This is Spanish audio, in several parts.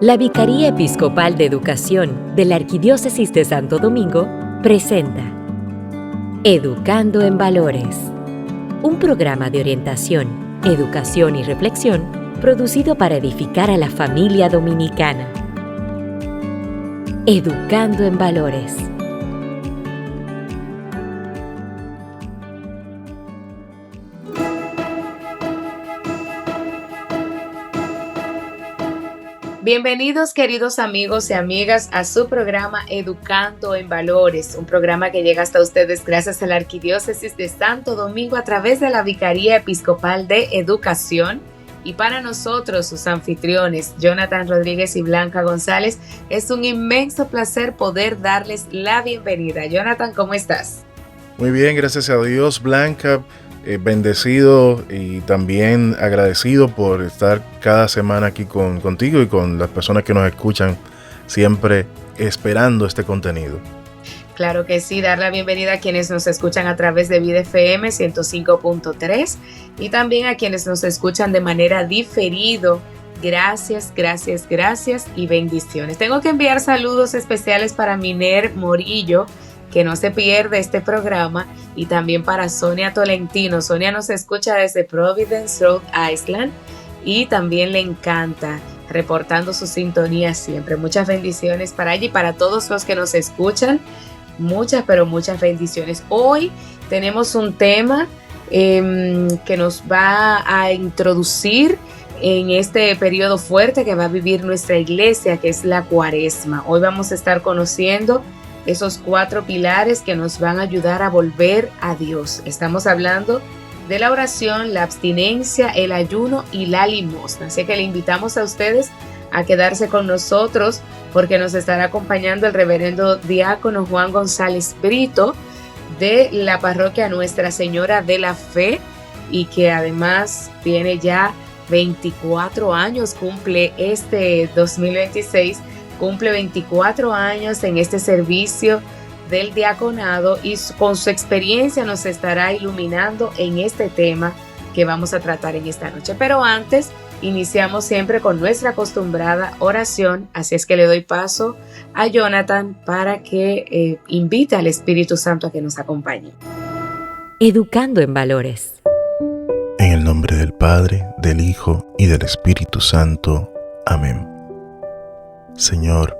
La Vicaría Episcopal de Educación de la Arquidiócesis de Santo Domingo presenta Educando en Valores, un programa de orientación, educación y reflexión producido para edificar a la familia dominicana. Educando en Valores. Bienvenidos, queridos amigos y amigas, a su programa Educando en Valores, un programa que llega hasta ustedes gracias a la Arquidiócesis de Santo Domingo a través de la Vicaría Episcopal de Educación. Y para nosotros, sus anfitriones, Jonathan Rodríguez y Blanca González, es un inmenso placer poder darles la bienvenida. Jonathan, ¿cómo estás? Muy bien, gracias a Dios, Blanca. Bendecido y también agradecido por estar cada semana aquí contigo y con las personas que nos escuchan, siempre esperando este contenido. Claro que sí, dar la bienvenida a quienes nos escuchan a través de Vida FM 105.3 y también a quienes nos escuchan de manera diferido. Gracias, gracias, gracias y bendiciones. Tengo que enviar saludos especiales para Miner Morillo, que no se pierde este programa, y también para Sonia Tolentino. Sonia nos escucha desde Providence, Rhode Island, y también le encanta reportando su sintonía siempre. Muchas bendiciones para ella y para todos los que nos escuchan. Muchas, pero muchas bendiciones. Hoy tenemos un tema que nos va a introducir en este periodo fuerte que va a vivir nuestra iglesia, que es la Cuaresma. Hoy vamos a estar conociendo esos 4 pilares que nos van a ayudar a volver a Dios. Estamos hablando de la oración, la abstinencia, el ayuno y la limosna. Así que le invitamos a ustedes a quedarse con nosotros porque nos estará acompañando el reverendo diácono Juan González Brito de la parroquia Nuestra Señora de la Fe, y que además tiene ya 24 años, cumple este 2026, cumple 24 años en este servicio del diaconado, y con su experiencia nos estará iluminando en este tema que vamos a tratar en esta noche. Pero antes, iniciamos siempre con nuestra acostumbrada oración, así es que le doy paso a Jonathan para que invite al Espíritu Santo a que nos acompañe. Educando en Valores. En el nombre del Padre, del Hijo y del Espíritu Santo. Amén. Señor,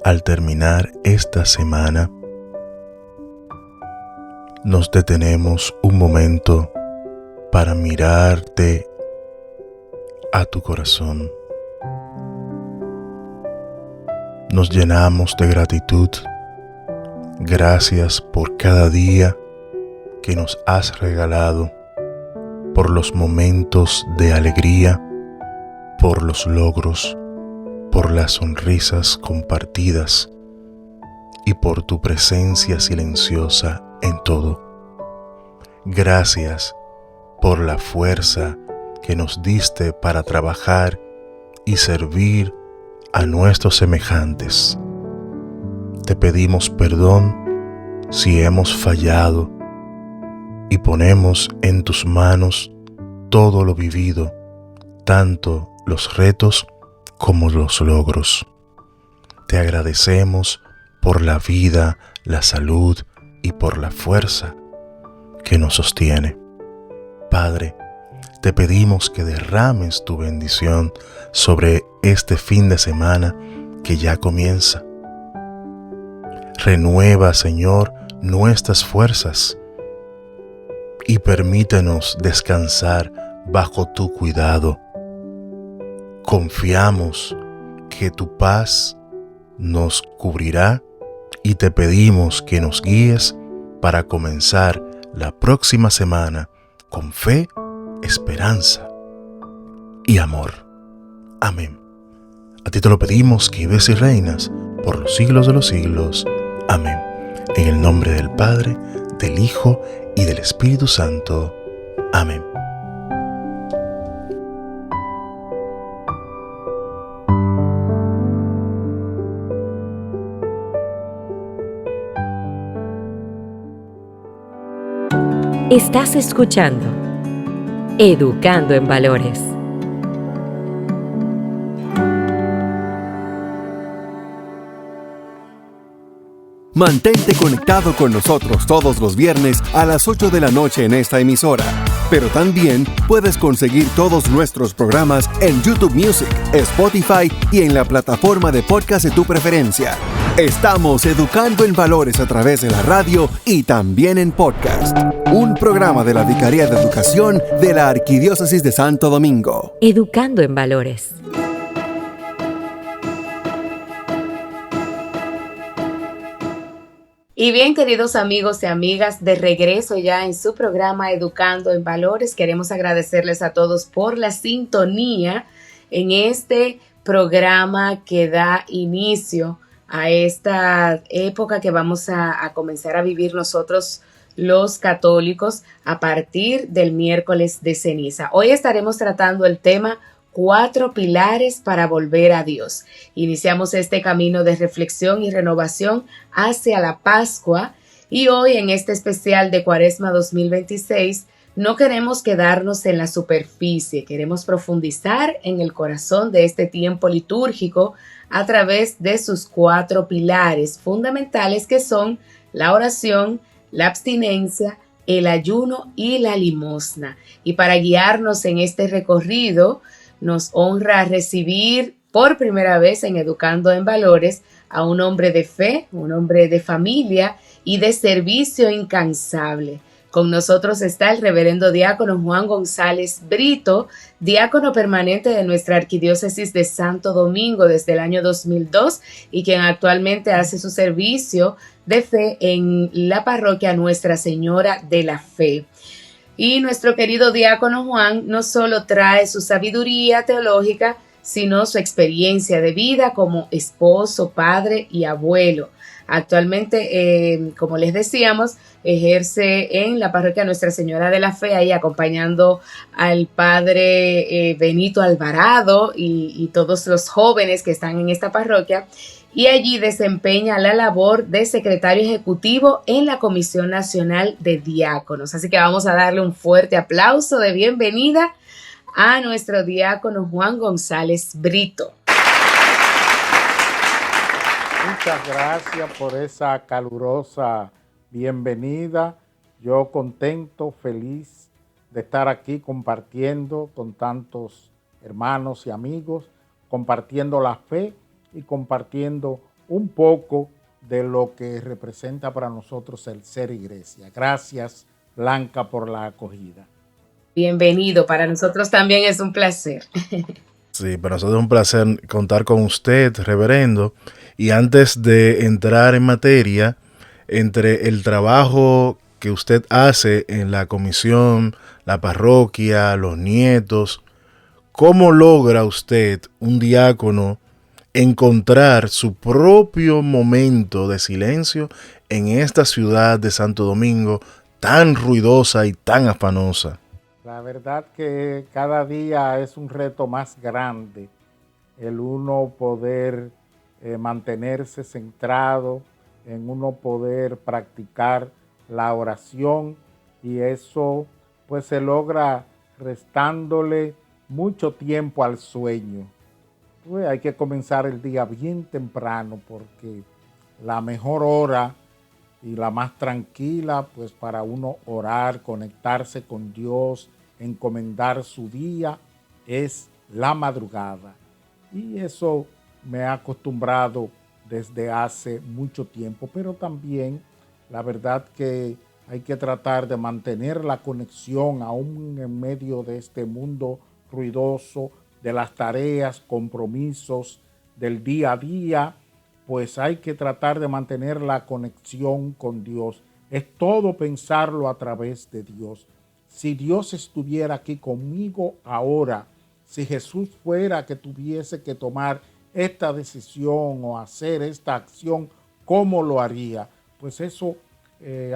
al terminar esta semana, nos detenemos un momento para mirarte a tu corazón. Nos llenamos de gratitud. Gracias por cada día que nos has regalado, por los momentos de alegría, por los logros, por las sonrisas compartidas y por tu presencia silenciosa en todo. Gracias por la fuerza que nos diste para trabajar y servir a nuestros semejantes. Te pedimos perdón si hemos fallado y ponemos en tus manos todo lo vivido, tanto los retos como los logros. Te agradecemos por la vida, la salud y por la fuerza que nos sostiene. Padre, te pedimos que derrames tu bendición sobre este fin de semana que ya comienza. Renueva, Señor, nuestras fuerzas y permítenos descansar bajo tu cuidado. Confiamos que tu paz nos cubrirá y te pedimos que nos guíes para comenzar la próxima semana con fe, esperanza y amor. Amén. A ti te lo pedimos, que vives y reinas por los siglos de los siglos. Amén. En el nombre del Padre, del Hijo y del Espíritu Santo. Amén. Estás escuchando Educando en Valores. Mantente conectado con nosotros todos los viernes a las 8 de la noche en esta emisora. Pero también puedes conseguir todos nuestros programas en YouTube Music, Spotify y en la plataforma de podcast de tu preferencia. Estamos educando en valores a través de la radio y también en podcast. Un programa de la Vicaría de Educación de la Arquidiócesis de Santo Domingo. Educando en valores. Y bien, queridos amigos y amigas, de regreso ya en su programa Educando en Valores, queremos agradecerles a todos por la sintonía en este programa que da inicio a esta época que vamos a comenzar a vivir nosotros los católicos a partir del miércoles de ceniza. Hoy estaremos tratando el tema 4 pilares para volver a Dios. Iniciamos este camino de reflexión y renovación hacia la Pascua y hoy en este especial de Cuaresma 2026 no queremos quedarnos en la superficie, queremos profundizar en el corazón de este tiempo litúrgico a través de sus 4 pilares fundamentales que son la oración, la abstinencia, el ayuno y la limosna. Y para guiarnos en este recorrido, nos honra recibir por primera vez en Educando en Valores a un hombre de fe, un hombre de familia y de servicio incansable. Con nosotros está el reverendo diácono Juan González Brito, diácono permanente de nuestra Arquidiócesis de Santo Domingo desde el año 2002 y quien actualmente hace su servicio de fe en la parroquia Nuestra Señora de la Fe. Y nuestro querido diácono Juan no solo trae su sabiduría teológica, sino su experiencia de vida como esposo, padre y abuelo. Actualmente, como les decíamos, ejerce en la parroquia Nuestra Señora de la Fe, ahí acompañando al padre Benito Alvarado y todos los jóvenes que están en esta parroquia. Y allí desempeña la labor de secretario ejecutivo en la Comisión Nacional de Diáconos. Así que vamos a darle un fuerte aplauso de bienvenida a nuestro diácono Juan González Brito. Muchas gracias por esa calurosa bienvenida. Yo contento, feliz de estar aquí compartiendo con tantos hermanos y amigos, compartiendo la fe y compartiendo un poco de lo que representa para nosotros el ser iglesia. Gracias, Blanca, por la acogida. Bienvenido, para nosotros también es un placer. Sí, para nosotros es un placer contar con usted, reverendo. Y antes de entrar en materia, entre el trabajo que usted hace en la comisión, la parroquia, los nietos, ¿cómo logra usted, un diácono, encontrar su propio momento de silencio en esta ciudad de Santo Domingo tan ruidosa y tan afanosa? La verdad que cada día es un reto más grande el uno poder mantenerse centrado, en uno poder practicar la oración, y eso pues se logra restándole mucho tiempo al sueño. Pues hay que comenzar el día bien temprano, porque la mejor hora y la más tranquila pues para uno orar, conectarse con Dios, encomendar su día, es la madrugada. Y eso me ha acostumbrado desde hace mucho tiempo, pero también la verdad que hay que tratar de mantener la conexión aún en medio de este mundo ruidoso, de las tareas, compromisos del día a día, pues hay que tratar de mantener la conexión con Dios. Es todo pensarlo a través de Dios. Si Dios estuviera aquí conmigo ahora, si Jesús fuera que tuviese que tomar esta decisión o hacer esta acción, ¿cómo lo haría? Pues eso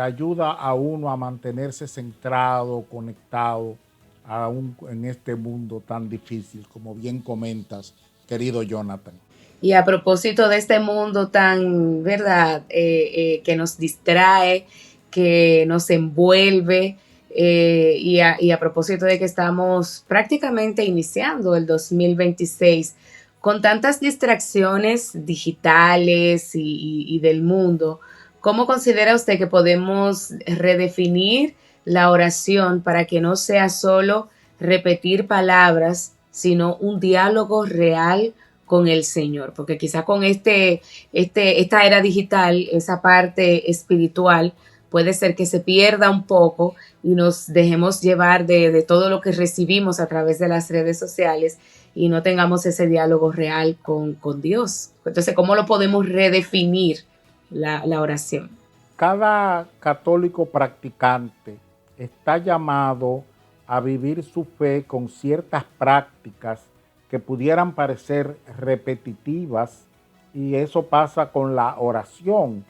ayuda a uno a mantenerse centrado, conectado, aún en este mundo tan difícil, como bien comentas, querido Jonathan. Y a propósito de este mundo tan, ¿verdad?, que nos distrae, que nos envuelve, y a propósito de que estamos prácticamente iniciando el 2026, con tantas distracciones digitales y del mundo, ¿Cómo considera usted que podemos redefinir la oración para que no sea solo repetir palabras, sino un diálogo real con el Señor? Porque quizá con esta era digital, esa parte espiritual, puede ser que se pierda un poco y nos dejemos llevar de todo lo que recibimos a través de las redes sociales y no tengamos ese diálogo real con Dios. Entonces, ¿cómo lo podemos redefinir la oración? Cada católico practicante está llamado a vivir su fe con ciertas prácticas que pudieran parecer repetitivas, y eso pasa con la oración,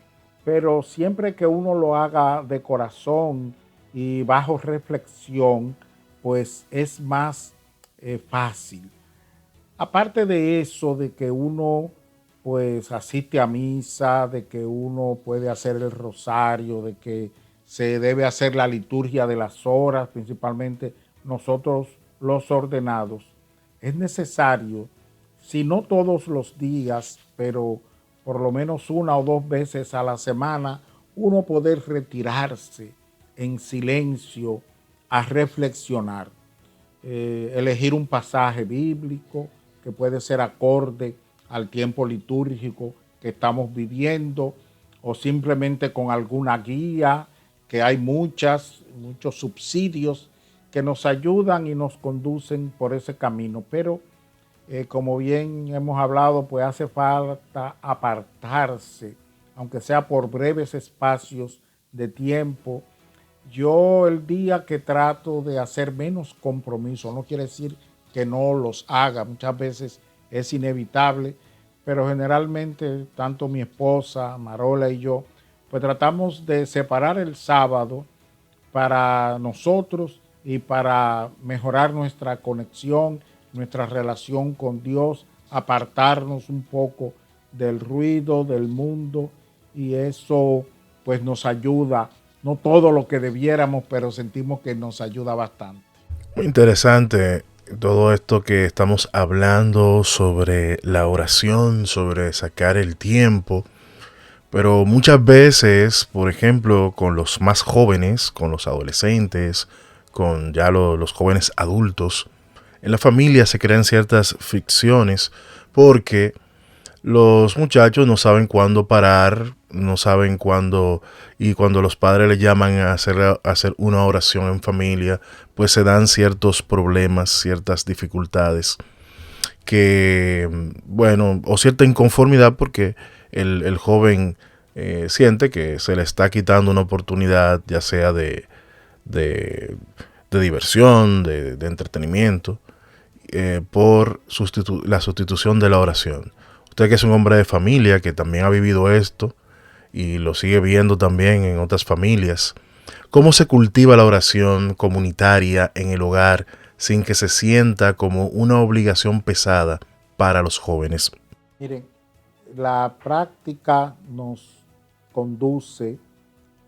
pero siempre que uno lo haga de corazón y bajo reflexión, pues es más fácil. Aparte de eso, de que uno pues asiste a misa, de que uno puede hacer el rosario, de que se debe hacer la liturgia de las horas, principalmente nosotros los ordenados, es necesario, si no todos los días, pero por lo menos una o dos veces a la semana, uno poder retirarse en silencio a reflexionar. Elegir un pasaje bíblico que puede ser acorde al tiempo litúrgico que estamos viviendo, o simplemente con alguna guía, que hay muchos subsidios que nos ayudan y nos conducen por ese camino. Pero como bien hemos hablado, pues hace falta apartarse, aunque sea por breves espacios de tiempo. Yo el día que trato de hacer menos compromiso, no quiere decir que no los haga, muchas veces es inevitable, pero generalmente tanto mi esposa, Marola y yo, pues tratamos de separar el sábado para nosotros y para mejorar nuestra conexión, nuestra relación con Dios, apartarnos un poco del ruido del mundo, y eso pues nos ayuda, no todo lo que debiéramos, pero sentimos que nos ayuda bastante. Muy interesante todo esto que estamos hablando sobre la oración, sobre sacar el tiempo, pero muchas veces, por ejemplo, con los más jóvenes, con los adolescentes, con ya los jóvenes adultos, en la familia se crean ciertas fricciones porque los muchachos no saben cuándo parar, no saben cuándo, y cuando los padres les llaman a hacer una oración en familia, pues se dan ciertos problemas, ciertas dificultades que, bueno, o cierta inconformidad porque el joven siente que se le está quitando una oportunidad, ya sea de, de diversión, de entretenimiento, por la sustitución de la oración. Usted, que es un hombre de familia, que también ha vivido esto y lo sigue viendo también en otras familias, ¿cómo se cultiva la oración comunitaria en el hogar sin que se sienta como una obligación pesada para los jóvenes? Miren, la práctica nos conduce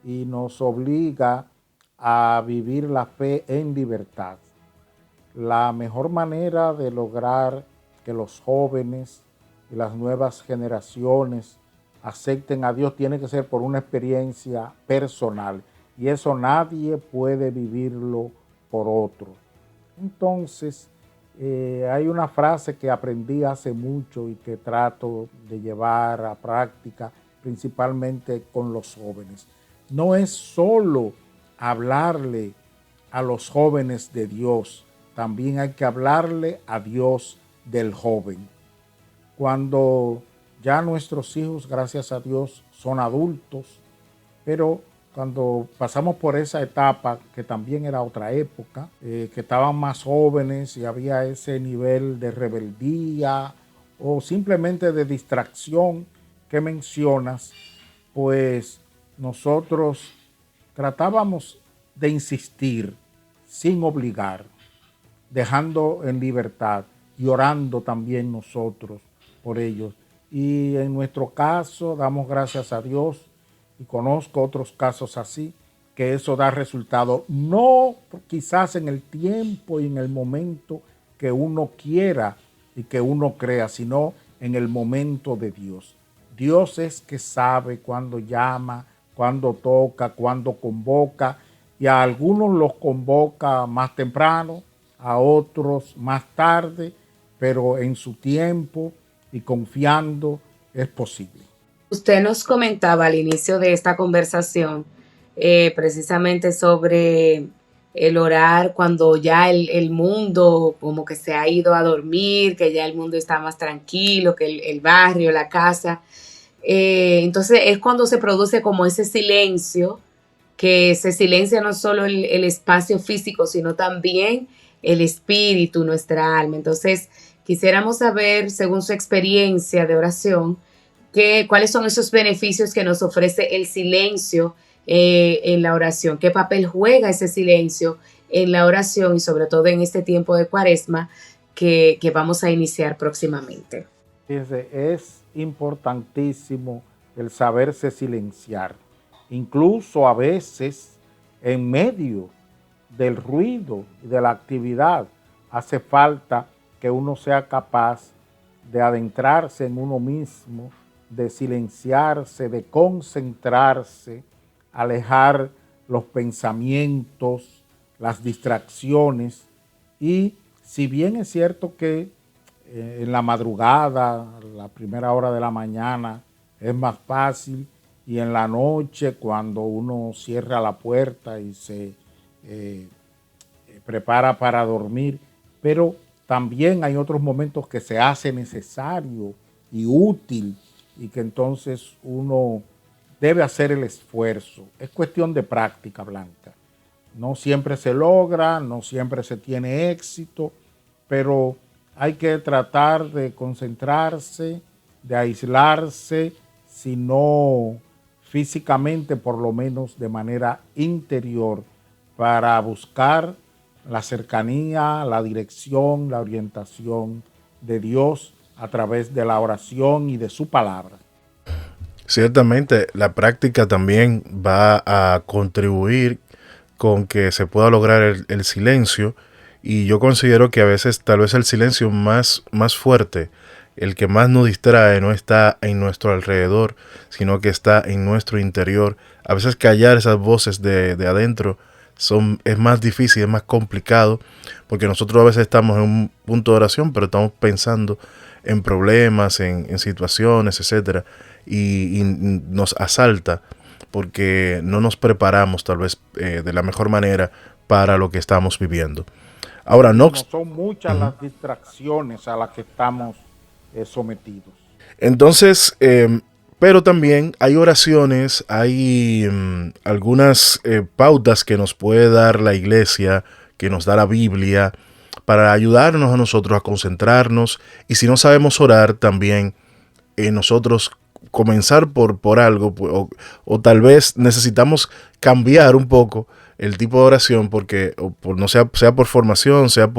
y nos obliga a vivir la fe en libertad. La mejor manera de lograr que los jóvenes y las nuevas generaciones acepten a Dios tiene que ser por una experiencia personal, y eso nadie puede vivirlo por otro. Entonces, hay una frase que aprendí hace mucho y que trato de llevar a práctica principalmente con los jóvenes. No es solo hablarle a los jóvenes de Dios, también hay que hablarle a Dios del joven. Cuando ya nuestros hijos, gracias a Dios, son adultos, pero cuando pasamos por esa etapa, que también era otra época, que estaban más jóvenes y había ese nivel de rebeldía o simplemente de distracción que mencionas, pues nosotros tratábamos de insistir sin obligar, dejando en libertad y orando también nosotros por ellos. Y en nuestro caso damos gracias a Dios, y conozco otros casos así, que eso da resultado, no quizás en el tiempo y en el momento que uno quiera y que uno crea, sino en el momento de Dios. Dios es que sabe cuándo llama cuándo toca, cuándo convoca, y a algunos los convoca más temprano, a otros más tarde, pero en su tiempo y confiando es posible. Usted nos comentaba al inicio de esta conversación precisamente sobre el orar cuando ya el mundo como que se ha ido a dormir, que ya el mundo está más tranquilo, que el barrio, la casa. Entonces es cuando se produce como ese silencio, que se silencia no solo el espacio físico, sino también el espíritu, nuestra alma. Entonces quisiéramos saber, según su experiencia de oración, cuáles son esos beneficios que nos ofrece el silencio en la oración, qué papel juega ese silencio en la oración y sobre todo en este tiempo de Cuaresma que vamos a iniciar próximamente. Fíjense, es importantísimo el saberse silenciar, incluso a veces en medio del ruido y de la actividad hace falta que uno sea capaz de adentrarse en uno mismo, de silenciarse, de concentrarse, alejar los pensamientos, las distracciones. Y si bien es cierto que en la madrugada, la primera hora de la mañana, es más fácil, y en la noche cuando uno cierra la puerta y se prepara para dormir, pero también hay otros momentos que se hace necesario y útil y que entonces uno debe hacer el esfuerzo. Es cuestión de práctica, Blanca. No siempre se logra, no siempre se tiene éxito, pero hay que tratar de concentrarse, de aislarse, si no físicamente, por lo menos de manera interior, para buscar la cercanía, la dirección, la orientación de Dios a través de la oración y de su palabra. Ciertamente, la práctica también va a contribuir con que se pueda lograr el silencio, y yo considero que a veces tal vez el silencio más fuerte, el que más nos distrae, no está en nuestro alrededor, sino que está en nuestro interior. A veces callar esas voces de adentro es más difícil, es más complicado, porque nosotros a veces estamos en un punto de oración, pero estamos pensando en problemas, en situaciones, etcétera, y nos asalta porque no nos preparamos tal vez de la mejor manera para lo que estamos viviendo. Ahora, no son muchas las distracciones a las que estamos sometidos. Entonces, pero también hay oraciones, hay algunas pautas que nos puede dar la iglesia, que nos da la Biblia, para ayudarnos a nosotros a concentrarnos. Y si no sabemos orar, también nosotros comenzar por algo, o tal vez necesitamos cambiar un poco el tipo de oración, porque no sea por formación, sea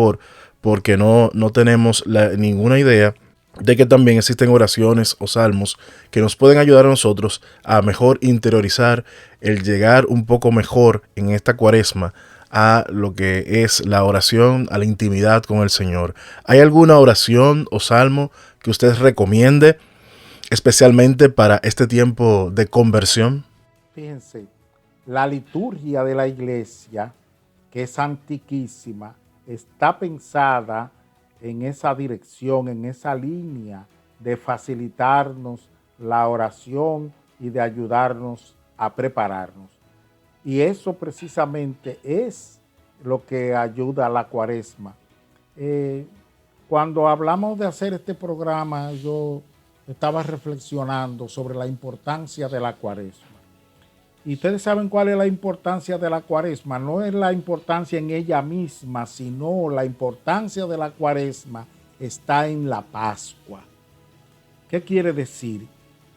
porque no tenemos ninguna idea de que también existen oraciones o salmos que nos pueden ayudar a nosotros a mejor interiorizar, el llegar un poco mejor en esta Cuaresma a lo que es la oración, a la intimidad con el Señor. ¿Hay alguna oración o salmo que usted recomiende especialmente para este tiempo de conversión? Fíjense, la liturgia de la iglesia, que es antiquísima, está pensada en esa dirección, en esa línea de facilitarnos la oración y de ayudarnos a prepararnos. Y eso precisamente es lo que ayuda a la Cuaresma. Cuando hablamos de hacer este programa, yo estaba reflexionando sobre la importancia de la Cuaresma. Y ustedes saben cuál es la importancia de la Cuaresma. No es la importancia en ella misma, sino la importancia de la Cuaresma está en la Pascua. ¿Qué quiere decir?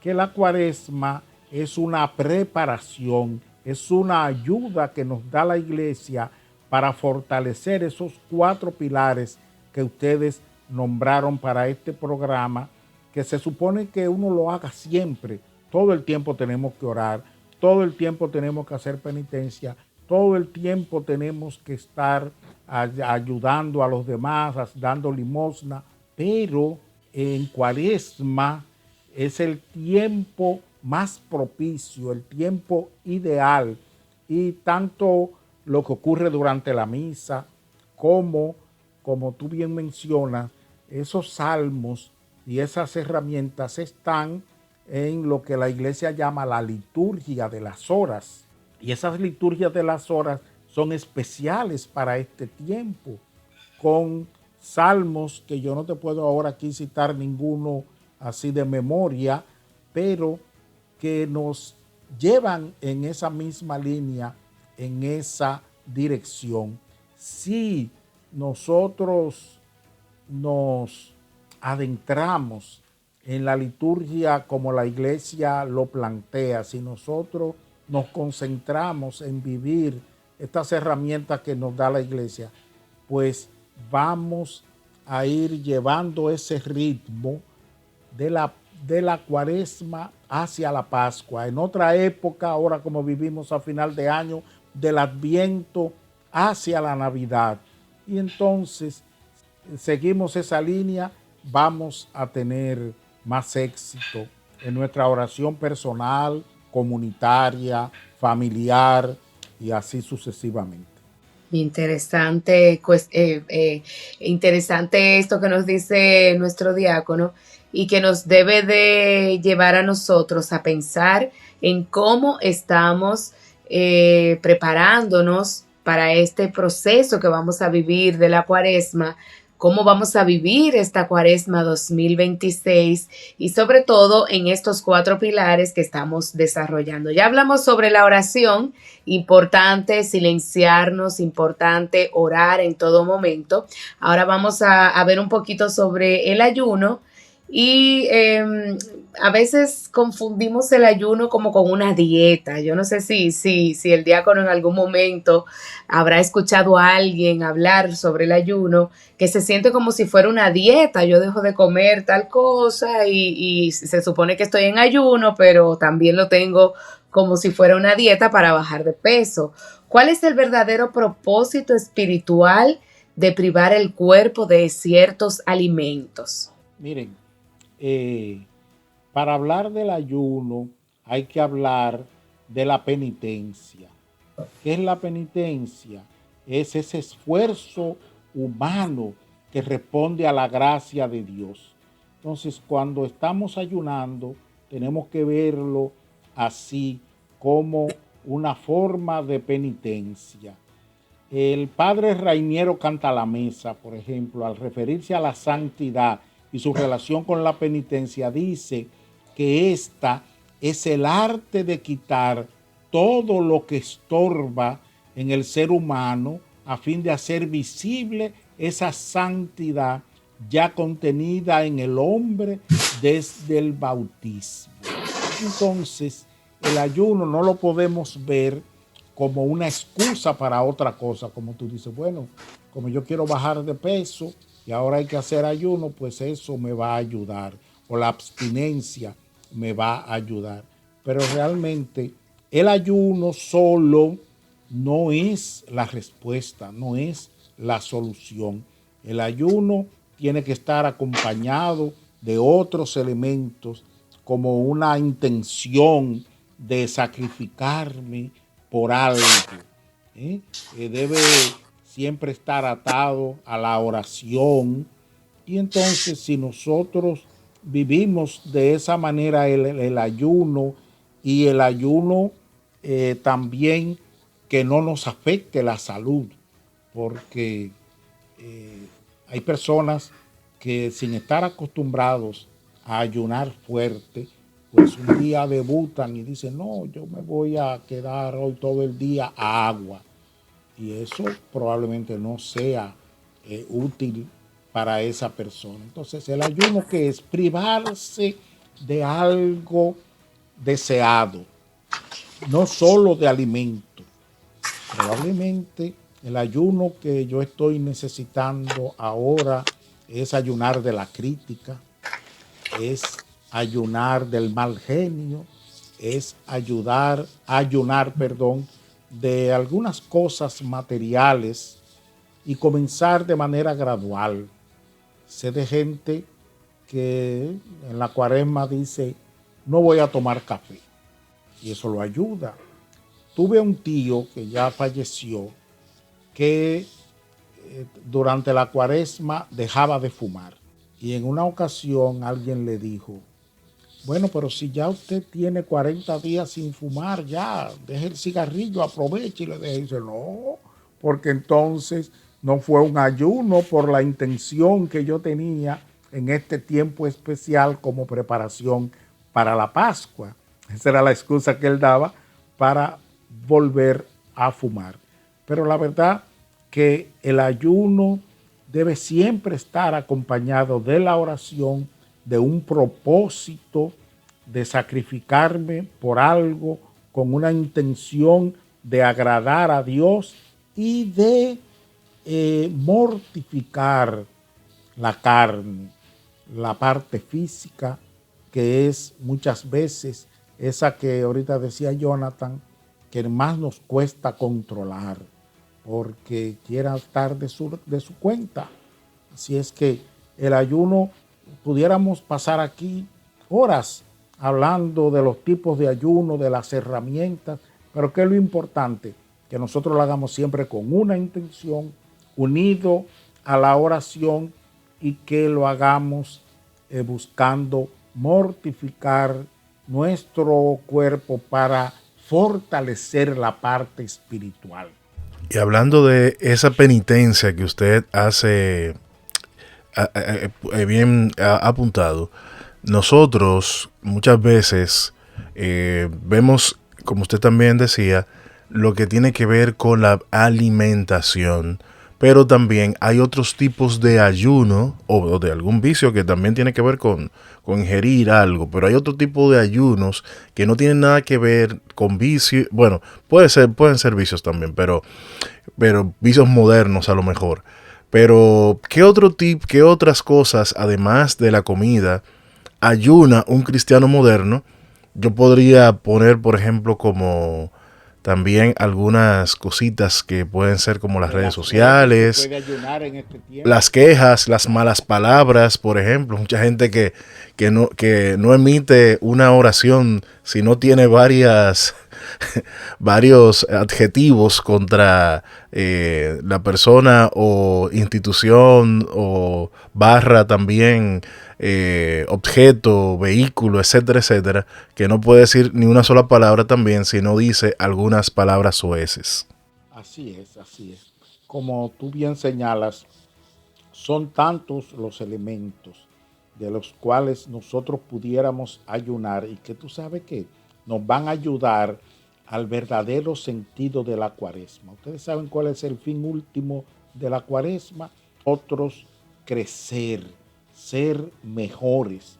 Que la Cuaresma es una preparación, es una ayuda que nos da la iglesia para fortalecer esos 4 pilares que ustedes nombraron para este programa, que se supone que uno lo haga siempre. Todo el tiempo tenemos que orar, todo el tiempo tenemos que hacer penitencia, todo el tiempo tenemos que estar ayudando a los demás, dando limosna, pero en Cuaresma es el tiempo más propicio, el tiempo ideal, y tanto lo que ocurre durante la misa como tú bien mencionas, esos salmos y esas herramientas están en lo que la iglesia llama la liturgia de las horas. Y esas liturgias de las horas son especiales para este tiempo, con salmos que yo no te puedo ahora aquí citar ninguno así de memoria, pero que nos llevan en esa misma línea, en esa dirección. Si nosotros nos adentramos en la liturgia como la iglesia lo plantea, si nosotros nos concentramos en vivir estas herramientas que nos da la iglesia, pues vamos a ir llevando ese ritmo de la cuaresma hacia la Pascua. En otra época, ahora como vivimos a final de año, del Adviento hacia la Navidad. Y entonces seguimos esa línea, vamos a tener más éxito en nuestra oración personal, comunitaria, familiar y así sucesivamente. Interesante, interesante esto que nos dice nuestro diácono y que nos debe de llevar a nosotros a pensar en cómo estamos preparándonos para este proceso que vamos a vivir de la Cuaresma, cómo vamos a vivir esta Cuaresma 2026 y sobre todo en estos 4 pilares que estamos desarrollando. Ya hablamos sobre la oración, importante silenciarnos, importante orar en todo momento. Ahora vamos a ver un poquito sobre el ayuno y a veces confundimos el ayuno como con una dieta. Yo no sé si el diácono en algún momento habrá escuchado a alguien hablar sobre el ayuno, que se siente como si fuera una dieta. Yo dejo de comer tal cosa y se supone que estoy en ayuno, pero también lo tengo como si fuera una dieta para bajar de peso. ¿Cuál es el verdadero propósito espiritual de privar el cuerpo de ciertos alimentos? Miren, para hablar del ayuno hay que hablar de la penitencia. ¿Qué es la penitencia? Es ese esfuerzo humano que responde a la gracia de Dios. Entonces, cuando estamos ayunando, tenemos que verlo así, como una forma de penitencia. El padre Rainiero Cantalamessa, por ejemplo, al referirse a la santidad y su relación con la penitencia, dice que esta es el arte de quitar todo lo que estorba en el ser humano a fin de hacer visible esa santidad ya contenida en el hombre desde el bautismo. Entonces, el ayuno no lo podemos ver como una excusa para otra cosa, como tú dices, bueno, como yo quiero bajar de peso y ahora hay que hacer ayuno, pues eso me va a ayudar, o la abstinencia me va a ayudar. Pero realmente el ayuno solo no es la respuesta, no es la solución. El ayuno tiene que estar acompañado de otros elementos, como una intención de sacrificarme por algo. Debe siempre estar atado a la oración. Y entonces, si nosotros vivimos de esa manera el ayuno, y el ayuno también que no nos afecte la salud, porque hay personas que sin estar acostumbrados a ayunar fuerte, pues un día debutan y dicen, no, yo me voy a quedar hoy todo el día a agua. Y eso probablemente no sea útil para esa persona. Entonces, el ayuno, que es privarse de algo deseado, no solo de alimento. Probablemente el ayuno que yo estoy necesitando ahora es ayunar de la crítica, es ayunar del mal genio, es ayunar de algunas cosas materiales y comenzar de manera gradual. Sé de gente que en la Cuaresma dice, no voy a tomar café. Y eso lo ayuda. Tuve un tío que ya falleció que durante la cuaresma dejaba de fumar. Y en una ocasión alguien le dijo, bueno, pero si ya usted tiene 40 días sin fumar, ya, deje el cigarrillo, aproveche y le deje. Y dice, no, porque entonces no fue un ayuno por la intención que yo tenía en este tiempo especial como preparación para la Pascua. Esa era la excusa que él daba para volver a fumar. Pero la verdad que el ayuno debe siempre estar acompañado de la oración, de un propósito de sacrificarme por algo con una intención de agradar a Dios y de mortificar la carne, la parte física, que es muchas veces esa que ahorita decía Jonathan, que más nos cuesta controlar, porque quiera estar de su cuenta. Así es que el ayuno, pudiéramos pasar aquí horas hablando de los tipos de ayuno, de las herramientas, pero ¿qué es lo importante? Que nosotros lo hagamos siempre con una intención, unido a la oración, y que lo hagamos buscando mortificar nuestro cuerpo para fortalecer la parte espiritual. Y hablando de esa penitencia que usted hace, bien apuntado, nosotros muchas veces vemos, como usted también decía, lo que tiene que ver con la alimentación, pero también hay otros tipos de ayuno o de algún vicio que también tiene que ver con ingerir algo, pero hay otro tipo de ayunos que no tienen nada que ver con vicio. Bueno, pueden ser vicios también, pero vicios modernos a lo mejor. Pero ¿qué otras cosas, además de la comida, ayuna un cristiano moderno? Yo podría poner, por ejemplo, como también algunas cositas que pueden ser como las redes sociales, las quejas, las malas palabras, por ejemplo. Mucha gente que no emite una oración si no tiene varios adjetivos contra la persona o institución o barra también objeto, vehículo, etcétera, etcétera, que no puede decir ni una sola palabra también si no dice algunas palabras soeces. Así es, así es. Como tú bien señalas, son tantos los elementos de los cuales nosotros pudiéramos ayunar y que tú sabes que nos van a ayudar al verdadero sentido de la cuaresma. Ustedes saben cuál es el fin último de la cuaresma. Otros crecer, ser mejores,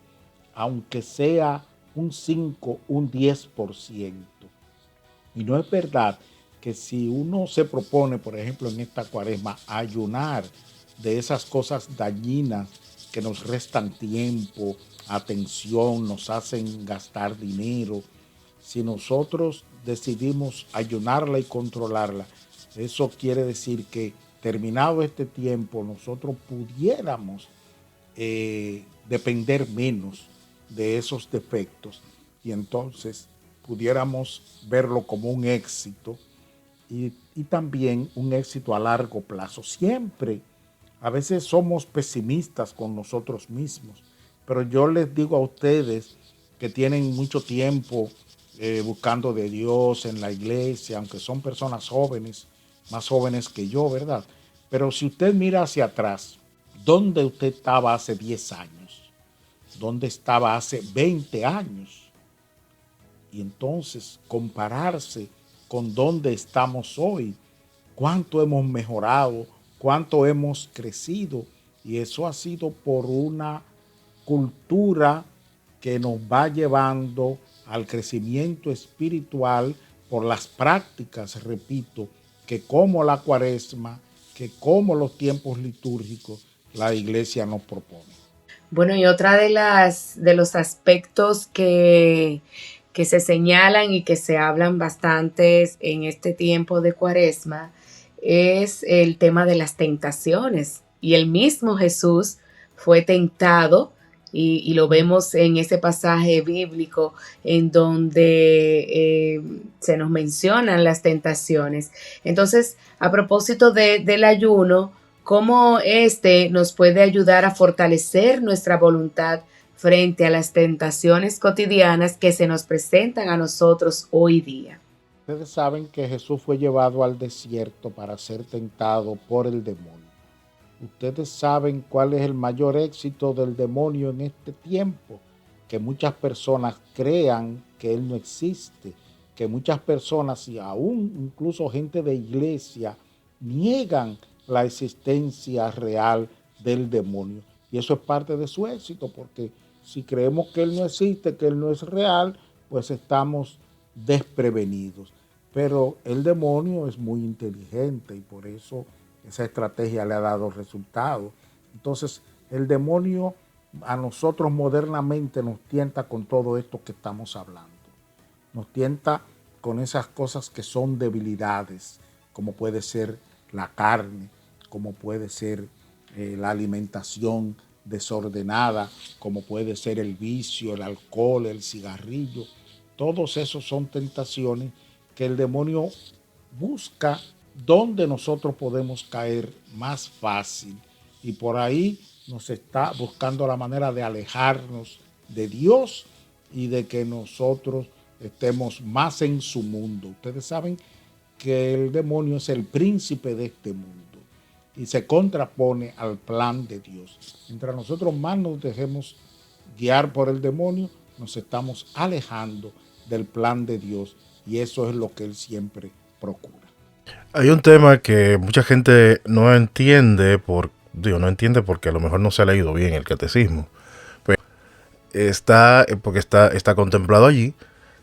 aunque sea un 5, un 10%. Y no es verdad que si uno se propone, por ejemplo, en esta cuaresma, ayunar de esas cosas dañinas que nos restan tiempo, atención, nos hacen gastar dinero, si nosotros decidimos ayunarla y controlarla, eso quiere decir que terminado este tiempo nosotros pudiéramos depender menos de esos defectos y entonces pudiéramos verlo como un éxito y también un éxito a largo plazo. Siempre, a veces somos pesimistas con nosotros mismos, pero yo les digo a ustedes que tienen mucho tiempo buscando de Dios en la iglesia, aunque son personas jóvenes, más jóvenes que yo, ¿verdad? Pero si usted mira hacia atrás, ¿dónde usted estaba hace 10 años? ¿Dónde estaba hace 20 años? Y entonces compararse con dónde estamos hoy, cuánto hemos mejorado, cuánto hemos crecido. Y eso ha sido por una cultura que nos va llevando al crecimiento espiritual por las prácticas, repito, que como la cuaresma, que como los tiempos litúrgicos, la iglesia nos propone. Bueno, y otra de los aspectos que se señalan y que se hablan bastante en este tiempo de cuaresma es el tema de las tentaciones. Y el mismo Jesús fue tentado y lo vemos en ese pasaje bíblico en donde se nos mencionan las tentaciones. Entonces, a propósito del ayuno, cómo este nos puede ayudar a fortalecer nuestra voluntad frente a las tentaciones cotidianas que se nos presentan a nosotros hoy día. Ustedes saben que Jesús fue llevado al desierto para ser tentado por el demonio. Ustedes saben cuál es el mayor éxito del demonio en este tiempo, que muchas personas crean que él no existe, que muchas personas y aún incluso gente de iglesia niegan la existencia real del demonio. Y eso es parte de su éxito, porque si creemos que él no existe, que él no es real, pues estamos desprevenidos. Pero el demonio es muy inteligente y por eso esa estrategia le ha dado resultados. Entonces, el demonio a nosotros modernamente nos tienta con todo esto que estamos hablando. Nos tienta con esas cosas que son debilidades, como puede ser la carne, como puede ser la alimentación desordenada, como puede ser el vicio, el alcohol, el cigarrillo. Todos esos son tentaciones que el demonio busca donde nosotros podemos caer más fácil. Y por ahí nos está buscando la manera de alejarnos de Dios y de que nosotros estemos más en su mundo. Ustedes saben que el demonio es el príncipe de este mundo y se contrapone al plan de Dios. Mientras nosotros más nos dejemos guiar por el demonio, nos estamos alejando del plan de Dios y eso es lo que él siempre procura. Hay un tema que mucha gente no entiende, no entiende porque a lo mejor no se ha leído bien el catecismo, pero porque está contemplado allí,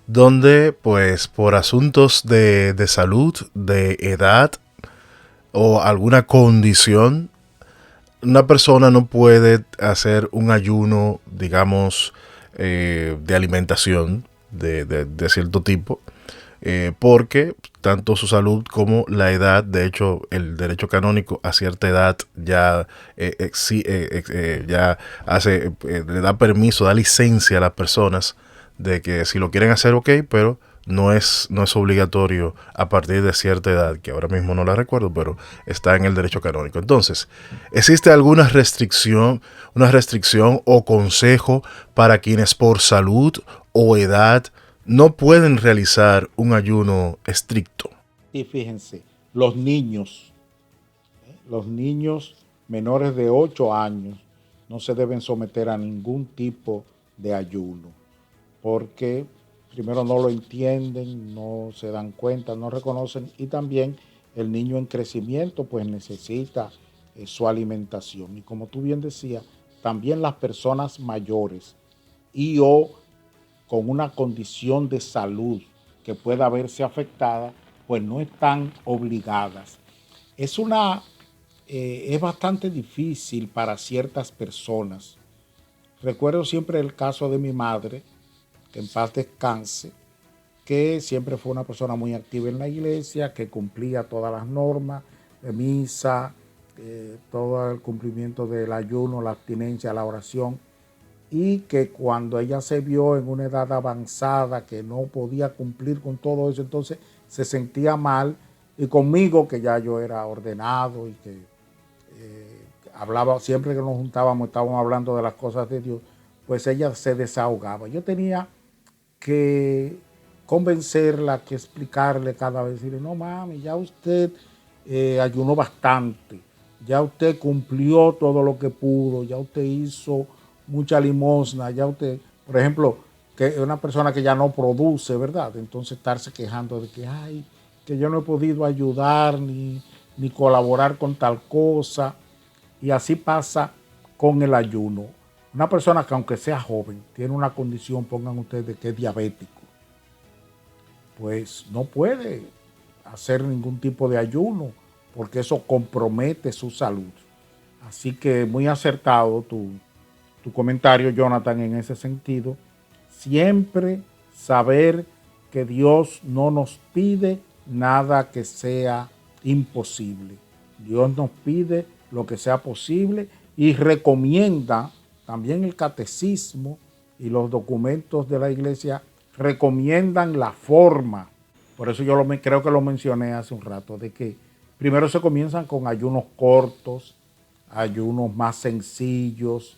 donde pues por asuntos de salud, de edad o alguna condición, una persona no puede hacer un ayuno, digamos, de alimentación de cierto tipo, porque tanto su salud como la edad, de hecho el derecho canónico a cierta edad ya, ya le da permiso, da licencia a las personas de que si lo quieren hacer, ok, pero no es obligatorio a partir de cierta edad, que ahora mismo no la recuerdo, pero está en el derecho canónico. Entonces, ¿existe alguna restricción o consejo para quienes por salud o edad no pueden realizar un ayuno estricto? Y fíjense, los niños menores de 8 años no se deben someter a ningún tipo de ayuno, porque primero no lo entienden, no se dan cuenta, no reconocen, y también el niño en crecimiento pues necesita su alimentación. Y como tú bien decías, también las personas mayores y o con una condición de salud que pueda verse afectada, pues no están obligadas. Es bastante difícil para ciertas personas. Recuerdo siempre el caso de mi madre, que en paz descanse, que siempre fue una persona muy activa en la iglesia, que cumplía todas las normas de misa, todo el cumplimiento del ayuno, la abstinencia, la oración, y que cuando ella se vio en una edad avanzada que no podía cumplir con todo eso, entonces se sentía mal, y conmigo, que ya yo era ordenado y que hablaba, siempre que nos juntábamos estábamos hablando de las cosas de Dios, pues ella se desahogaba. Yo tenía que convencerla, que explicarle cada vez, decirle, no mami, ya usted ayunó bastante, ya usted cumplió todo lo que pudo, ya usted hizo mucha limosna, ya usted, por ejemplo, que es una persona que ya no produce, ¿verdad? Entonces estarse quejando de que, ay, que yo no he podido ayudar ni colaborar con tal cosa. Y así pasa con el ayuno. Una persona que aunque sea joven, tiene una condición, pongan ustedes que es diabético, pues no puede hacer ningún tipo de ayuno porque eso compromete su salud. Así que muy acertado tu comentario, Jonathan, en ese sentido. Siempre saber que Dios no nos pide nada que sea imposible. Dios nos pide lo que sea posible y recomienda también el catecismo y los documentos de la iglesia recomiendan la forma. Por eso yo creo que lo mencioné hace un rato, de que primero se comienzan con ayunos cortos, ayunos más sencillos,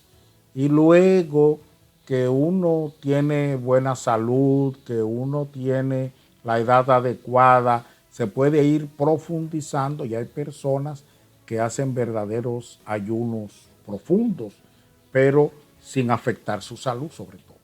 y luego que uno tiene buena salud, que uno tiene la edad adecuada, se puede ir profundizando, y hay personas que hacen verdaderos ayunos profundos, pero sin afectar su salud sobre todo.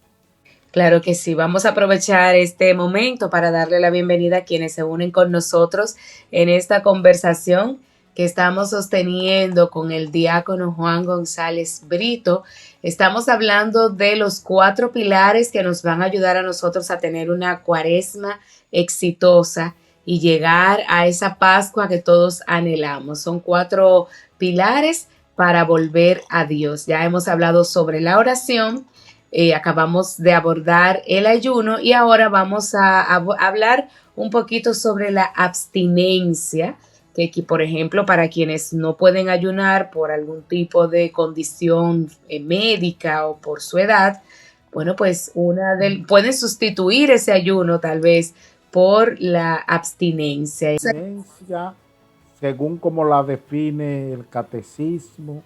Claro que sí, vamos a aprovechar este momento para darle la bienvenida a quienes se unen con nosotros en esta conversación que estamos sosteniendo con el diácono Juan González Brito. Estamos hablando de los 4 pilares que nos van a ayudar a nosotros a tener una cuaresma exitosa y llegar a esa Pascua que todos anhelamos. Son 4 pilares para volver a Dios. Ya hemos hablado sobre la oración. Acabamos de abordar el ayuno y ahora vamos a hablar un poquito sobre la abstinencia, que por ejemplo para quienes no pueden ayunar por algún tipo de condición médica o por su edad, bueno, pues pueden sustituir ese ayuno tal vez por la abstinencia. Abstinencia, según como la define el catecismo,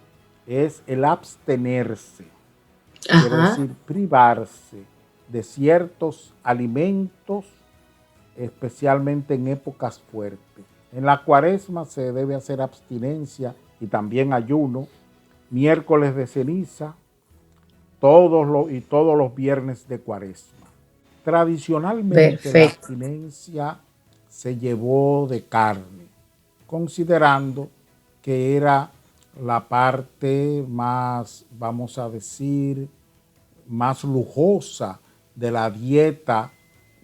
es el abstenerse. Quiere decir privarse de ciertos alimentos, especialmente en épocas fuertes. En la cuaresma se debe hacer abstinencia y también ayuno, miércoles de ceniza, todos los viernes de cuaresma. Tradicionalmente la abstinencia se llevó de carne, considerando que era la parte más, vamos a decir, más lujosa de la dieta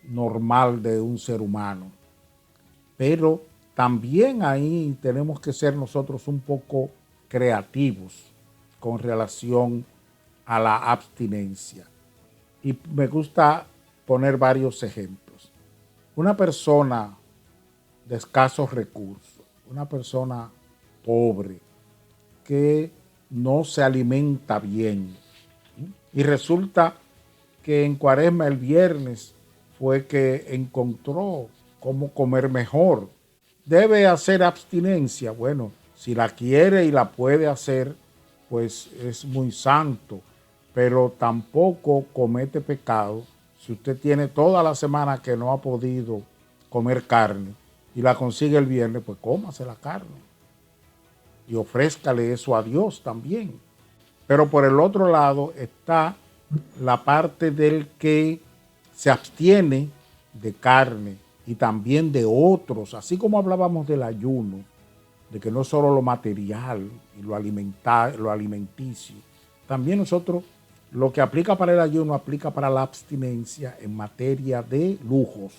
normal de un ser humano. Pero también ahí tenemos que ser nosotros un poco creativos con relación a la abstinencia. Y me gusta poner varios ejemplos. Una persona de escasos recursos, una persona pobre, que no se alimenta bien. Y resulta que en cuaresma el viernes fue que encontró cómo comer mejor. Debe hacer abstinencia. Bueno, si la quiere y la puede hacer, pues es muy santo, pero tampoco comete pecado. Si usted tiene toda la semana que no ha podido comer carne y la consigue el viernes, pues cómase la carne y ofrézcale eso a Dios también. Pero por el otro lado está la parte del que se abstiene de carne y también de otros, así como hablábamos del ayuno, de que no solo lo material y lo alimenticio, también nosotros lo que aplica para el ayuno aplica para la abstinencia en materia de lujos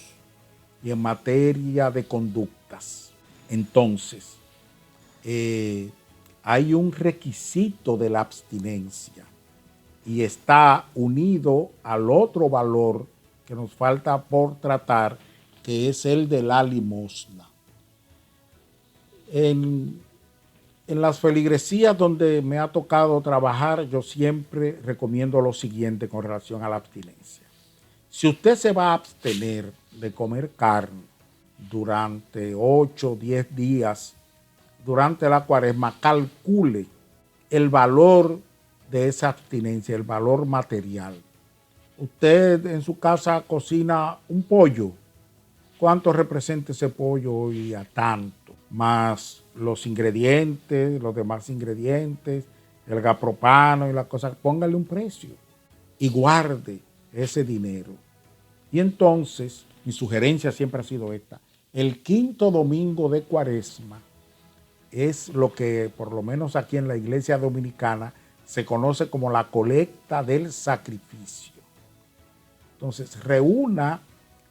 y en materia de conductas. Entonces, hay un requisito de la abstinencia y está unido al otro valor que nos falta por tratar, que es el de la limosna. En las feligresías donde me ha tocado trabajar, yo siempre recomiendo lo siguiente con relación a la abstinencia. Si usted se va a abstener de comer carne durante 8 o 10 días, durante la cuaresma, calcule el valor de esa abstinencia, el valor material. Usted en su casa cocina un pollo. ¿Cuánto representa ese pollo hoy a tanto? Más los ingredientes, los demás ingredientes, el gapropano y las cosas. Póngale un precio y guarde ese dinero. Y entonces, mi sugerencia siempre ha sido esta. El quinto domingo de cuaresma es lo que, por lo menos aquí en la iglesia dominicana, se conoce como la colecta del sacrificio. Entonces, reúna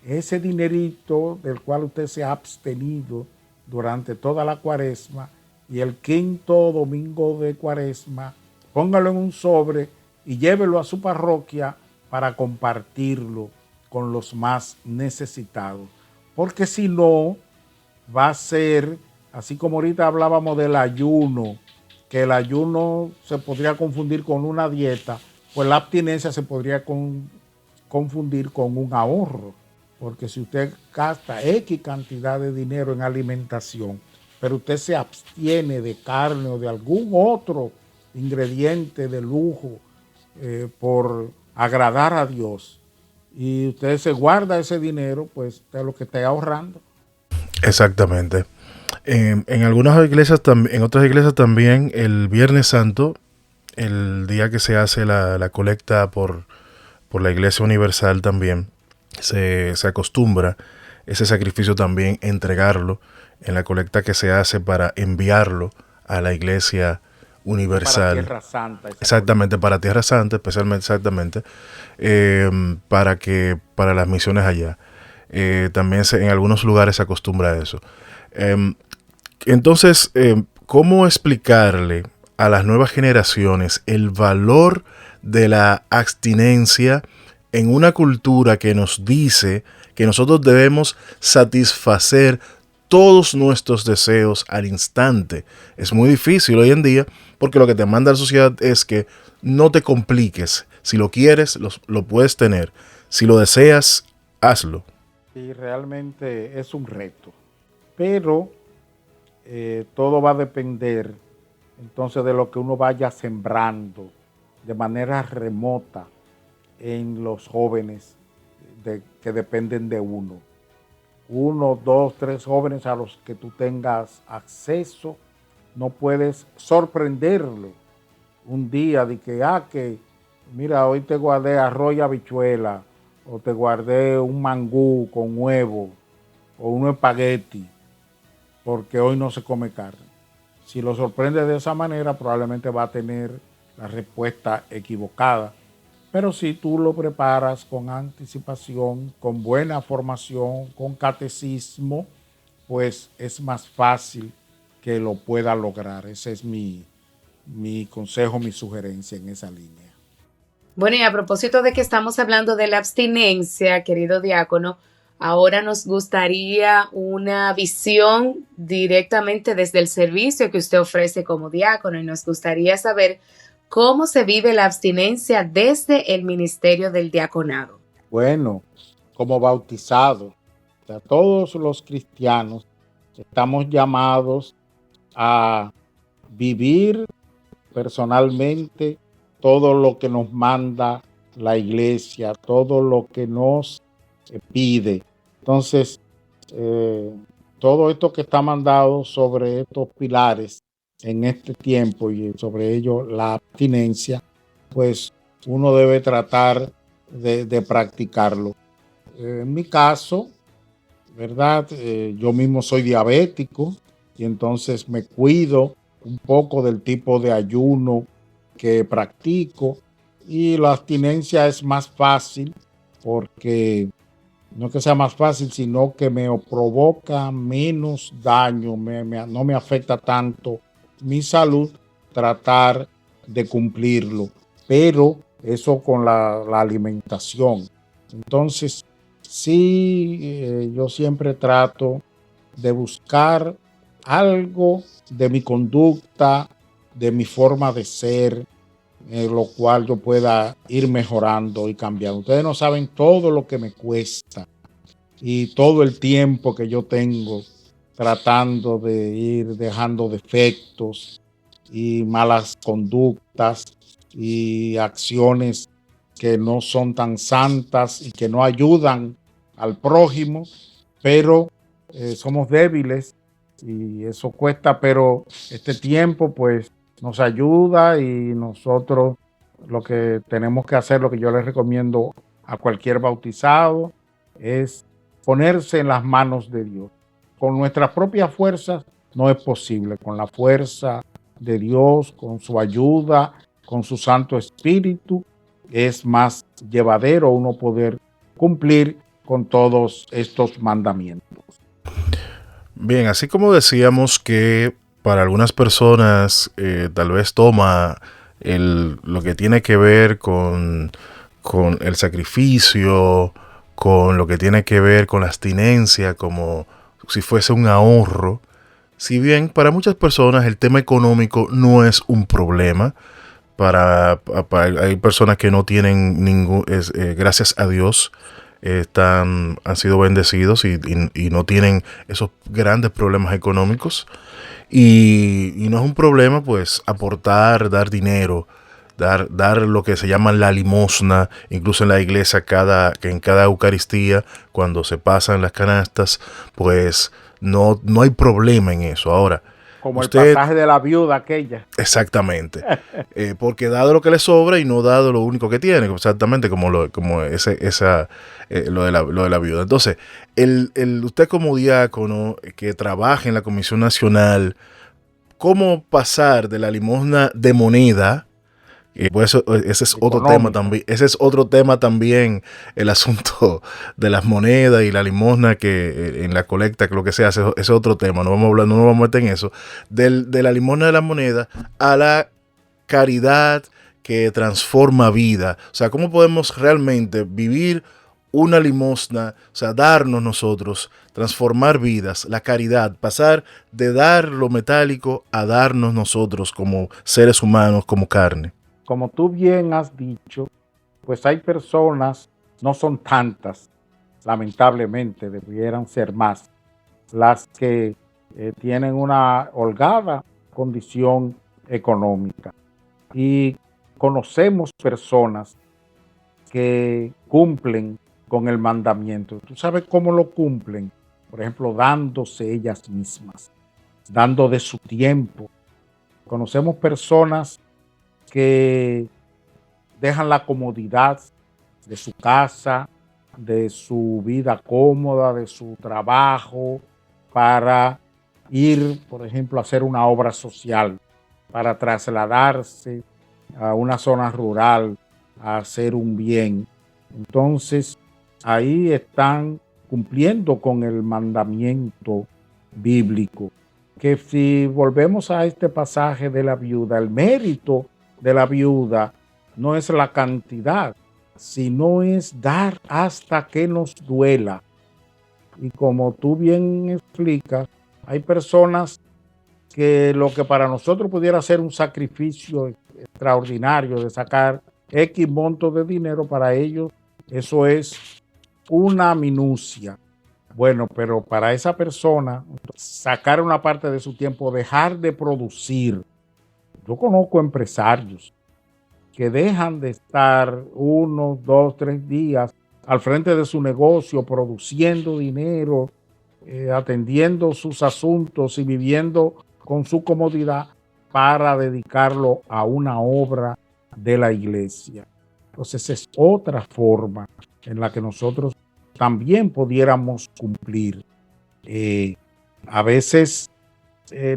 ese dinerito del cual usted se ha abstenido durante toda la cuaresma y el quinto domingo de cuaresma, póngalo en un sobre y llévelo a su parroquia para compartirlo con los más necesitados. Porque si no, va a ser, así como ahorita hablábamos del ayuno, que el ayuno se podría confundir con una dieta, pues la abstinencia se podría confundir con un ahorro. Porque si usted gasta X cantidad de dinero en alimentación, pero usted se abstiene de carne o de algún otro ingrediente de lujo por agradar a Dios, y usted se guarda ese dinero, pues usted es lo que está ahorrando. Exactamente. En algunas iglesias, en otras iglesias también, el Viernes Santo, el día que se hace la colecta por la Iglesia Universal también, se acostumbra ese sacrificio también entregarlo en la colecta que se hace para enviarlo a la Iglesia Universal. Para Tierra Santa. Exactamente, para Tierra Santa, especialmente, exactamente, para las misiones allá. También en algunos lugares se acostumbra a eso. Entonces, ¿cómo explicarle a las nuevas generaciones el valor de la abstinencia en una cultura que nos dice que nosotros debemos satisfacer todos nuestros deseos al instante? Es muy difícil hoy en día porque lo que te manda la sociedad es que no te compliques. Si lo quieres, lo puedes tener. Si lo deseas, hazlo. Sí, realmente es un reto. Pero todo va a depender entonces de lo que uno vaya sembrando de manera remota en los jóvenes que dependen de uno. 1, 2, 3 jóvenes a los que tú tengas acceso, no puedes sorprenderlo un día de que mira, hoy te guardé arroz y habichuela, o te guardé un mangú con huevo, o un espagueti, porque hoy no se come carne. Si lo sorprende de esa manera, probablemente va a tener la respuesta equivocada. Pero si tú lo preparas con anticipación, con buena formación, con catecismo, pues es más fácil que lo pueda lograr. Ese es mi consejo, mi sugerencia en esa línea. Bueno, y a propósito de que estamos hablando de la abstinencia, querido diácono, ahora nos gustaría una visión directamente desde el servicio que usted ofrece como diácono, y nos gustaría saber cómo se vive la abstinencia desde el ministerio del diaconado. Bueno, como bautizados, o sea, todos los cristianos estamos llamados a vivir personalmente todo lo que nos manda la iglesia, todo lo que nos pide. Entonces, todo esto que está mandado sobre estos pilares en este tiempo y sobre ello la abstinencia, pues uno debe tratar de practicarlo. En mi caso, ¿verdad? Yo mismo soy diabético y entonces me cuido un poco del tipo de ayuno que practico, y la abstinencia es más fácil porque no que sea más fácil, sino que me provoca menos daño, no me afecta tanto mi salud tratar de cumplirlo, pero eso con la alimentación. Entonces, sí, yo siempre trato de buscar algo de mi conducta, de mi forma de ser, lo cual yo pueda ir mejorando y cambiando. Ustedes no saben todo lo que me cuesta y todo el tiempo que yo tengo tratando de ir dejando defectos y malas conductas y acciones que no son tan santas y que no ayudan al prójimo, pero somos débiles y eso cuesta, pero este tiempo pues nos ayuda, y nosotros lo que tenemos que hacer, lo que yo les recomiendo a cualquier bautizado, es ponerse en las manos de Dios. Con nuestras propias fuerzas no es posible. Con la fuerza de Dios, con su ayuda, con su Santo Espíritu, es más llevadero uno poder cumplir con todos estos mandamientos. Bien, así como decíamos que para algunas personas tal vez toma lo que tiene que ver con el sacrificio, con lo que tiene que ver con la abstinencia, como si fuese un ahorro, si bien para muchas personas el tema económico no es un problema, hay personas que no tienen gracias a Dios, han sido bendecidos y no tienen esos grandes problemas económicos. Y no es un problema, pues, aportar, dar dinero, dar lo que se llama la limosna, incluso en la iglesia, en cada Eucaristía, cuando se pasan las canastas, pues no hay problema en eso. Ahora, como el pasaje de la viuda aquella. Exactamente. Porque dado lo que le sobra y no dado lo único que tiene, exactamente como lo de la viuda. Entonces, usted como diácono que trabaja en la Comisión Nacional, ¿cómo pasar de la limosna de moneda? Pues ese es otro tema también. Ese es otro tema también, el asunto de las monedas y la limosna que en la colecta, que lo que sea, ese es otro tema. No vamos a hablar, no nos vamos a meter en eso. De la limosna de la moneda a la caridad que transforma vida. O sea, ¿cómo podemos realmente vivir una limosna? O sea, darnos nosotros, transformar vidas, la caridad, pasar de dar lo metálico a darnos nosotros como seres humanos, como carne. Como tú bien has dicho, pues hay personas, no son tantas, lamentablemente, debieran ser más, las que tienen una holgada condición económica. Y conocemos personas que cumplen con el mandamiento. ¿Tú sabes cómo lo cumplen? Por ejemplo, dándose ellas mismas, dando de su tiempo. Conocemos personas que dejan la comodidad de su casa, de su vida cómoda, de su trabajo, para ir, por ejemplo, a hacer una obra social, para trasladarse a una zona rural, a hacer un bien. Entonces, ahí están cumpliendo con el mandamiento bíblico. Que si volvemos a este pasaje de la viuda, el mérito de la viuda no es la cantidad, sino es dar hasta que nos duela. Y como tú bien explicas, hay personas que lo que para nosotros pudiera ser un sacrificio extraordinario de sacar X monto de dinero, para ellos eso es una minucia. Bueno, pero para esa persona, sacar una parte de su tiempo, dejar de producir. Yo conozco empresarios que dejan de estar 1, 2, 3 días al frente de su negocio produciendo dinero, atendiendo sus asuntos y viviendo con su comodidad para dedicarlo a una obra de la iglesia. Entonces es otra forma en la que nosotros también pudiéramos cumplir. A veces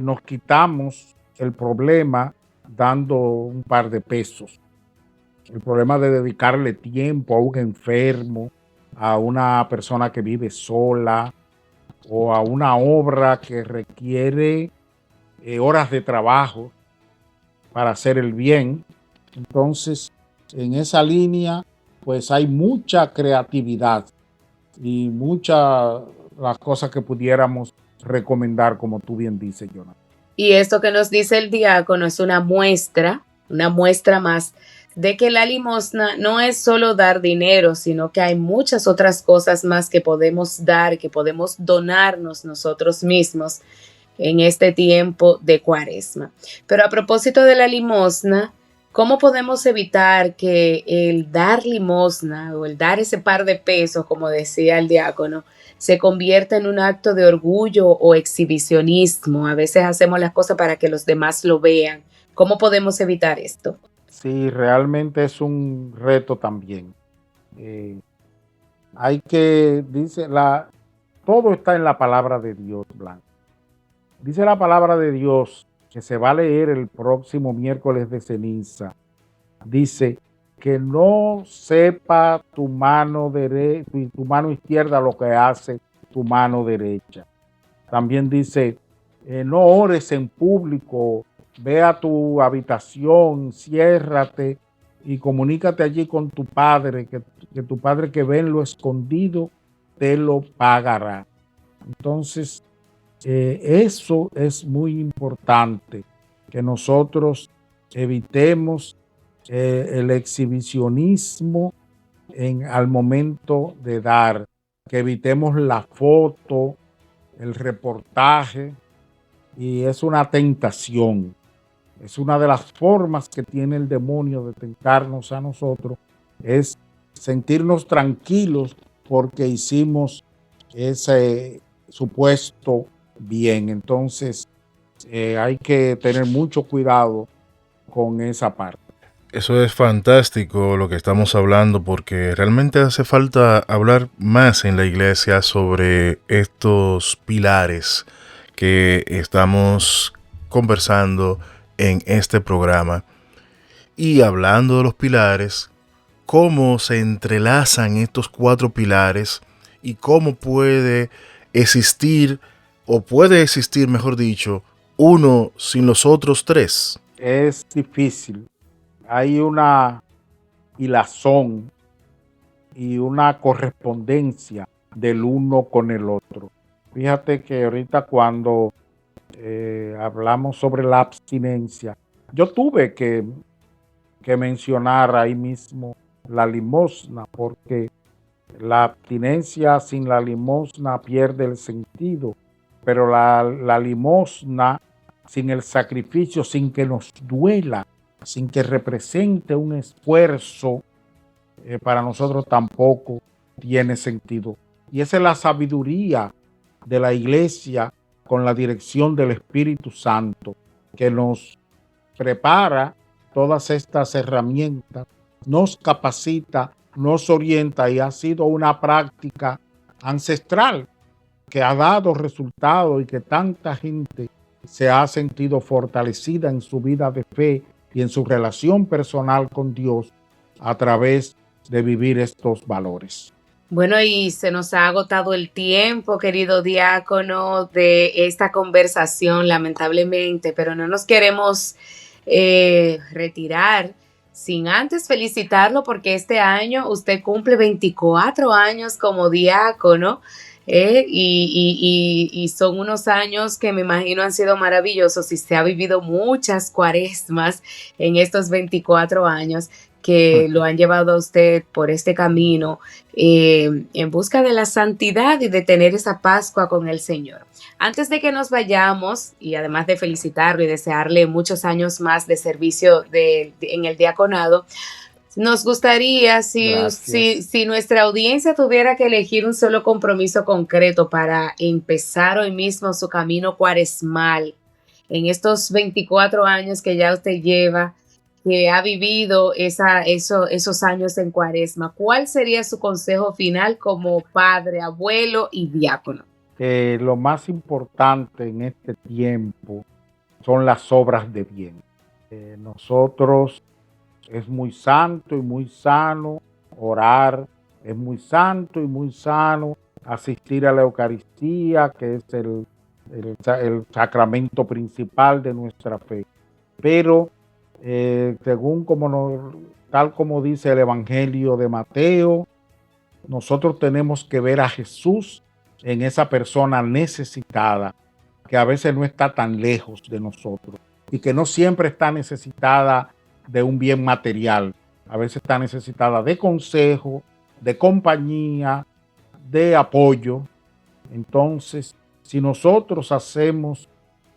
nos quitamos el problema dando un par de pesos. El problema de dedicarle tiempo a un enfermo, a una persona que vive sola o a una obra que requiere horas de trabajo para hacer el bien. Entonces, en esa línea, pues hay mucha creatividad y muchas las cosas que pudiéramos recomendar, como tú bien dices, Jonathan. Y esto que nos dice el diácono es una muestra más de que la limosna no es solo dar dinero, sino que hay muchas otras cosas más que podemos dar, que podemos donarnos nosotros mismos en este tiempo de Cuaresma. Pero a propósito de la limosna, ¿cómo podemos evitar que el dar limosna o el dar ese par de pesos, como decía el diácono, se convierta en un acto de orgullo o exhibicionismo? A veces hacemos las cosas para que los demás lo vean. ¿Cómo podemos evitar esto? Sí, realmente es un reto también. Todo está en la palabra de Dios, Blanco. Dice la palabra de Dios, que se va a leer el próximo miércoles de ceniza. Dice que no sepa tu mano izquierda lo que hace tu mano derecha. También dice, no ores en público, ve a tu habitación, ciérrate y comunícate allí con tu Padre, que tu Padre que ve en lo escondido te lo pagará. Entonces, Eso es muy importante, que nosotros evitemos el exhibicionismo al momento de dar, que evitemos la foto, el reportaje, y es una tentación. Es una de las formas que tiene el demonio de tentarnos a nosotros, es sentirnos tranquilos porque hicimos ese supuesto bien. Entonces hay que tener mucho cuidado con esa parte. Eso es fantástico lo que estamos hablando, porque realmente hace falta hablar más en la iglesia sobre estos pilares que estamos conversando en este programa. Y hablando de los pilares, cómo se entrelazan estos 4 pilares y cómo puede existir, o puede existir, mejor dicho, uno sin los otros 3. Es difícil. Hay una hilazón y una correspondencia del uno con el otro. Fíjate que ahorita cuando hablamos sobre la abstinencia, yo tuve que mencionar ahí mismo la limosna, porque la abstinencia sin la limosna pierde el sentido, pero la limosna sin el sacrificio, sin que nos duela, sin que represente un esfuerzo, para nosotros tampoco tiene sentido. Y esa es la sabiduría de la iglesia con la dirección del Espíritu Santo, que nos prepara todas estas herramientas, nos capacita, nos orienta, y ha sido una práctica ancestral que ha dado resultados y que tanta gente se ha sentido fortalecida en su vida de fe y en su relación personal con Dios a través de vivir estos valores. Bueno, y se nos ha agotado el tiempo, querido diácono, de esta conversación, lamentablemente, pero no nos queremos retirar sin antes felicitarlo, porque este año usted cumple 24 años como diácono. Y son unos años que me imagino han sido maravillosos, y se ha vivido muchas cuaresmas en estos 24 años que lo han llevado a usted por este camino en busca de la santidad y de tener esa Pascua con el Señor. Antes de que nos vayamos, y además de felicitarlo y desearle muchos años más de servicio en el diaconado, nos gustaría, si nuestra audiencia tuviera que elegir un solo compromiso concreto para empezar hoy mismo su camino cuaresmal, en estos 24 años que ya usted lleva, que ha vivido esos años en cuaresma, ¿cuál sería su consejo final como padre, abuelo y diácono? Lo más importante en este tiempo son las obras de bien. Nosotros es muy santo y muy sano orar, es muy santo y muy sano asistir a la Eucaristía, que es el sacramento principal de nuestra fe. Pero tal como dice el Evangelio de Mateo, nosotros tenemos que ver a Jesús en esa persona necesitada, que a veces no está tan lejos de nosotros y que no siempre está necesitada de un bien material. A veces está necesitada de consejo, de compañía, de apoyo. Entonces, si nosotros hacemos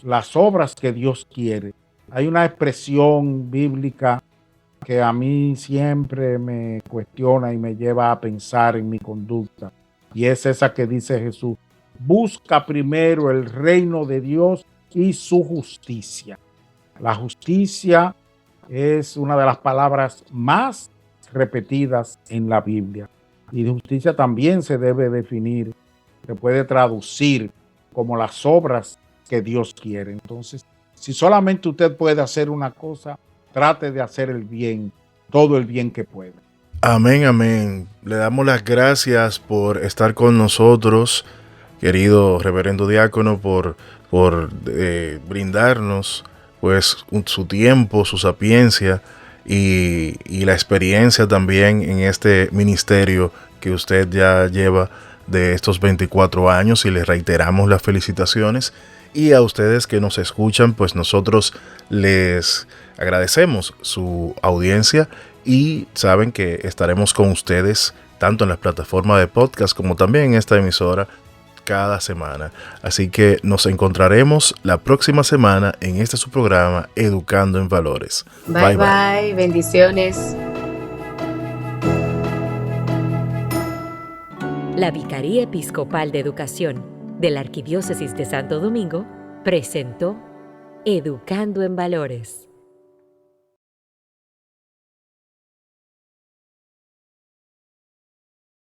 las obras que Dios quiere, hay una expresión bíblica que a mí siempre me cuestiona y me lleva a pensar en mi conducta, y es esa que dice Jesús: busca primero el reino de Dios y su justicia. La justicia es una de las palabras más repetidas en la Biblia. Y de justicia también se debe definir, se puede traducir como las obras que Dios quiere. Entonces, si solamente usted puede hacer una cosa, trate de hacer el bien, todo el bien que pueda. Amén, amén. Le damos las gracias por estar con nosotros, querido reverendo diácono, por brindarnos pues su tiempo, su sapiencia y la experiencia también en este ministerio que usted ya lleva de estos 24 años y les reiteramos las felicitaciones. Y a ustedes que nos escuchan, pues nosotros les agradecemos su audiencia y saben que estaremos con ustedes tanto en las plataformas de podcast como también en esta emisora cada semana. Así que nos encontraremos la próxima semana en este su programa Educando en Valores. Bye bye. Bendiciones. La Vicaría Episcopal de Educación de la Arquidiócesis de Santo Domingo presentó Educando en Valores.